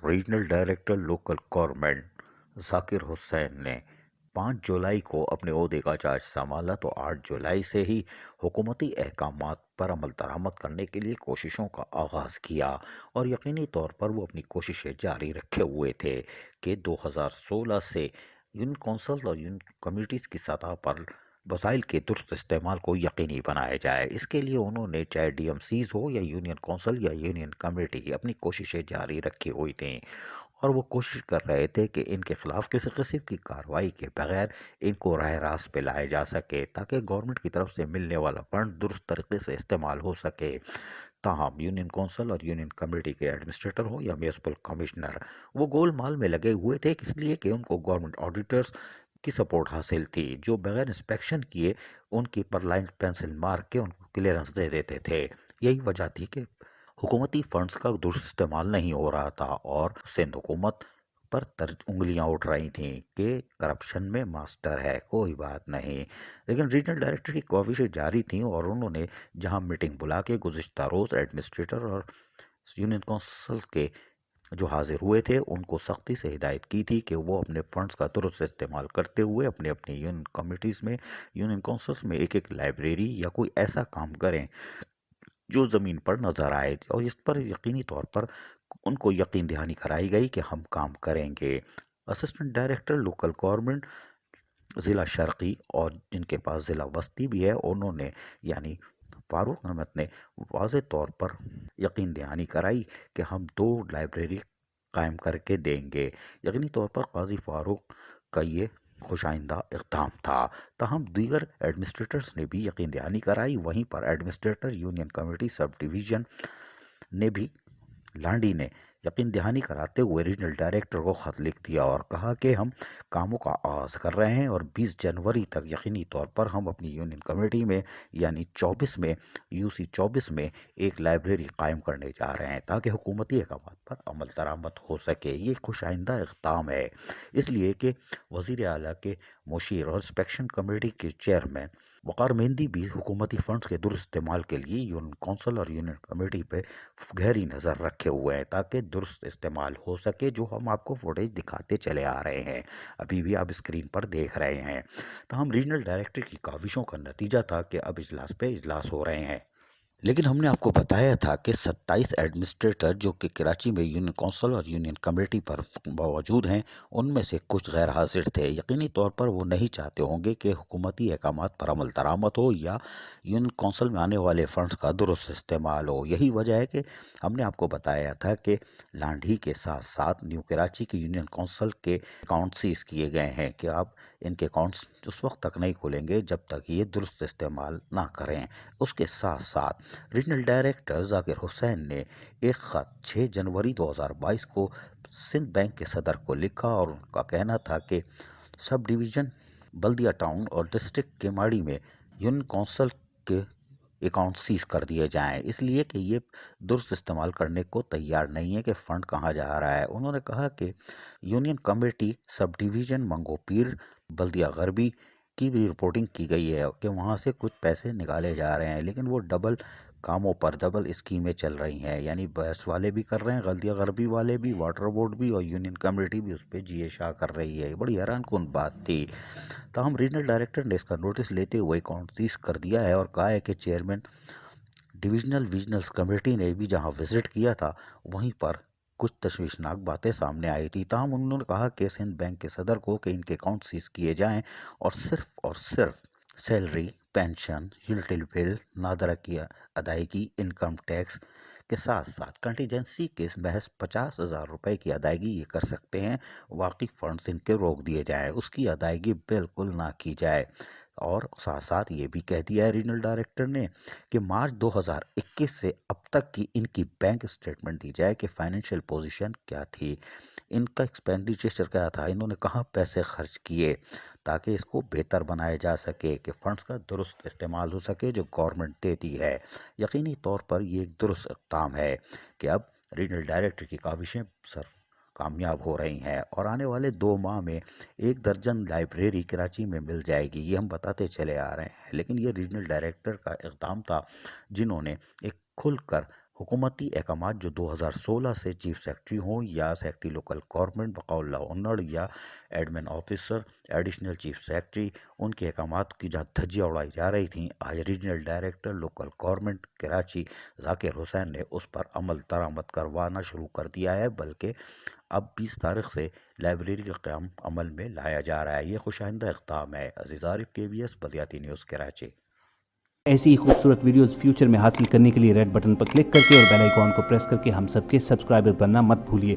Regional director local government ذاکر حسین نے 5 جولائی کو اپنے عہدے کا چارج سنبھالا تو 8 جولائی سے ہی حکومتی احکامات پر عمل درآمد کرنے کے لیے کوششوں کا آغاز کیا اور یقینی طور پر وہ اپنی کوششیں جاری رکھے ہوئے تھے کہ 2016 سے یونین کونسل اور یونین کمیٹیز کی سطح پر وسائل کے درست استعمال کو یقینی بنایا جائے۔ اس کے لیے انہوں نے چاہے ڈی ایم سیز ہو یا یونین کونسل یا یونین کمیٹی اپنی کوششیں جاری رکھی ہوئی تھیں اور وہ کوشش کر رہے تھے کہ ان کے خلاف کسی قسم کی کارروائی کے بغیر ان کو راہ راست پہ لائے جا سکے تاکہ گورنمنٹ کی طرف سے ملنے والا فنڈ درست طریقے سے استعمال ہو سکے۔ تاہم یونین کونسل اور یونین کمیٹی کے ایڈمنسٹریٹر ہو یا میونسپل کمشنر وہ گول مال میں لگے ہوئے تھے، اس لیے کہ ان کو گورنمنٹ آڈیٹرز کی سپورٹ حاصل تھی جو بغیر انسپیکشن کیے ان کی پر لائن پینسل مار کے ان کو کلیئرنس دے دیتے تھے۔ یہی وجہ تھی کہ حکومتی فنڈز کا درست استعمال نہیں ہو رہا تھا اور سندھ حکومت پر انگلیاں اٹھ رہی تھیں کہ کرپشن میں ماسٹر ہے، کوئی بات نہیں۔ لیکن ریجنل ڈائریکٹر کی کوششیں جاری تھیں اور انہوں نے جہاں میٹنگ بلا کے گزشتہ روز ایڈمنسٹریٹر اور یونین کونسل کے جو حاضر ہوئے تھے ان کو سختی سے ہدایت کی تھی کہ وہ اپنے فنڈز کا درست استعمال کرتے ہوئے اپنے یونین کمیٹیز میں، یونین کونسلز میں ایک لائبریری یا کوئی ایسا کام کریں جو زمین پر نظر آئے اور اس پر یقینی طور پر ان کو یقین دہانی کرائی گئی کہ ہم کام کریں گے۔ اسسٹنٹ ڈائریکٹر لوکل گورنمنٹ ضلع شرقی اور جن کے پاس ضلع وسطی بھی ہے انہوں نے یعنی فاروق احمد نے واضح طور پر یقین دہانی کرائی کہ ہم 2 لائبریری قائم کر کے دیں گے۔ یقینی طور پر قاضی فاروق کا یہ خوش آئندہ اقدام تھا، تاہم دیگر ایڈمنسٹریٹرز نے بھی یقین دہانی کرائی۔ وہیں پر administrator union committee sub division نے بھی لانڈی نے یقین دہانی کراتے ہوئے ریجنل ڈائریکٹر کو خط لکھ دیا اور کہا کہ ہم کاموں کا آغاز کر رہے ہیں اور 20 جنوری تک یقینی طور پر ہم اپنی یونین کمیٹی میں یعنی 24 میں UC 24 میں ایک لائبریری قائم کرنے جا رہے ہیں تاکہ حکومتی احکامات پر عمل درآمد ہو سکے۔ یہ خوش آئندہ اقدام ہے اس لیے کہ وزیر اعلیٰ کے مشیر اور انسپیکشن کمیٹی کے چیئرمین وقار مہندی بھی حکومتی فنڈز کے درست استعمال کے لیے یونین کونسل اور یونین کمیٹی پہ گہری نظر رکھے ہوئے ہیں تاکہ درست استعمال ہو سکے، جو ہم آپ کو فوٹیج دکھاتے چلے آ رہے ہیں، ابھی بھی آپ اسکرین پر دیکھ رہے ہیں۔ تاہم ریجنل ڈائریکٹر کی کاوشوں کا نتیجہ تھا کہ اب اجلاس پہ اجلاس ہو رہے ہیں، لیکن ہم نے آپ کو بتایا تھا کہ 27 ایڈمنسٹریٹر جو کہ کراچی میں یونین کونسل اور یونین کمیٹی پر موجود ہیں ان میں سے کچھ غیر حاضر تھے۔ یقینی طور پر وہ نہیں چاہتے ہوں گے کہ حکومتی احکامات پر عمل درآمد ہو یا یونین کونسل میں آنے والے فنڈز کا درست استعمال ہو۔ یہی وجہ ہے کہ ہم نے آپ کو بتایا تھا کہ لانڈھی کے ساتھ ساتھ نیو کراچی کی یونین کونسل کے اکاؤنٹ سیز کیے گئے ہیں کہ آپ ان کے اکاؤنٹس اس وقت تک نہیں کھولیں گے جب تک یہ درست استعمال نہ کریں۔ اس کے ساتھ ساتھ ریجنل ڈائریکٹر ذاکر حسین نے ایک خط 6 جنوری 2022 کو سندھ بینک کے صدر کو لکھا اور ان کا کہنا تھا کہ سب ڈویژن بلدیہ ٹاؤن اور ڈسٹرکٹ کیماڑی میں یونین کونسل کے اکاؤنٹ سیز کر دیے جائیں، اس لیے کہ یہ درست استعمال کرنے کو تیار نہیں ہے کہ فنڈ کہاں جا رہا ہے۔ انہوں نے کہا کہ یونین کمیٹی سب ڈویژن منگو پیر بلدیہ غربی کی بھی رپورٹنگ کی گئی ہے کہ وہاں سے کچھ پیسے نکالے جا رہے ہیں، لیکن وہ ڈبل کاموں پر ڈبل اسکیمیں چل رہی ہیں، یعنی بیس والے بھی کر رہے ہیں، بلدیہ غربی والے بھی، واٹر بورڈ بھی اور یونین کمیٹی بھی اس پہ GA شاہ کر رہی ہے۔ بڑی حیران کن بات تھی۔ تاہم ریجنل ڈائریکٹر نے اس کا نوٹس لیتے ہوئے اکاؤنٹ سیز کر دیا ہے اور کہا ہے کہ چیئرمین ڈویژنل ویجنلز کمیٹی نے بھی جہاں وزٹ کیا تھا وہیں پر کچھ تشویشناک باتیں سامنے آئی تھی۔ تاہم انہوں نے کہا کہ سندھ بینک کے صدر کو کہ ان کے اکاؤنٹ سیز کیے جائیں اور صرف salary, pension, utility bill, Nadira کی ادائیگی، انکم ٹیکس کے ساتھ ساتھ کنٹیجنسی کے محض 50,000 روپے کی ادائیگی یہ کر سکتے ہیں، باقی فنڈز ان کے روک دیے جائیں، اس کی ادائیگی بالکل نہ کی جائے۔ اور ساتھ ساتھ یہ بھی کہہ دیا ہے ریجنل ڈائریکٹر نے کہ مارچ 2021 سے اب تک کی ان کی بینک اسٹیٹمنٹ دی جائے کہ فائنینشیل پوزیشن کیا تھی، ان کا ایکسپینڈیچر کیا تھا، انہوں نے کہاں پیسے خرچ کیے، تاکہ اس کو بہتر بنایا جا سکے کہ فنڈز کا درست استعمال ہو سکے جو گورنمنٹ دیتی ہے۔ یقینی طور پر یہ ایک درست اقدام ہے کہ اب ریجنل ڈائریکٹر کی کاوشیں کامیاب ہو رہی ہیں اور آنے والے 2 ماہ میں 1 درجن لائبریری کراچی میں مل جائے گی، یہ ہم بتاتے چلے آ رہے ہیں۔ لیکن یہ ریجنل ڈائریکٹر کا اقدام تھا جنہوں نے ایک کھل کر حکومتی احکامات جو 2016 سے چیف سیکرٹری ہوں یا سیکرٹری لوکل گورنمنٹ بقول اونر یا admin officer additional chief secretary, ان کے احکامات کی جہاں دھجیاں اڑائی جا رہی تھیں، آج regional director local government Karachi Zakir Hussain نے اس پر عمل درآمد کروانا شروع کر دیا ہے، بلکہ اب 20 تاریخ سے لائبریری کا قیام عمل میں لایا جا رہا ہے۔ یہ خوش آئندہ اقدام ہے۔ عزیز عارف، KBS بلدیاتی نیوز کراچی۔ ایسی ہی خوبصورت ویڈیوز فیوچر میں حاصل کرنے کے لیے ریڈ بٹن پر کلک کر کے اور بیل آئیکن کو پریس کر کے ہم سب کے سبسکرائبر بننا مت بھولیے۔